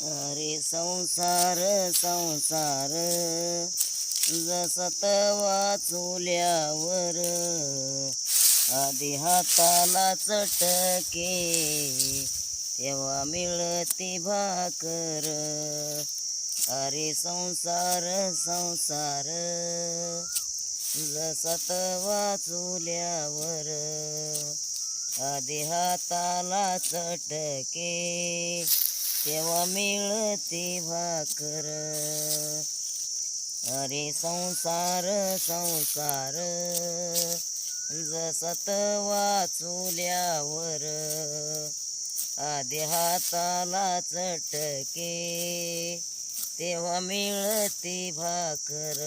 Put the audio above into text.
अरे संसार संसार जसत वाचुल्यावर आधी हाताला चटके तेव्हा मिळती भाकर. अरे संसार संसार जसत वाचुल्यावर आधी हाताला चटके तेव्हा मिळती भाकर. अरे संसार संसार जसत वाचुल्यावर आधी हाताला चटके तेव्हा मिळती भाकर.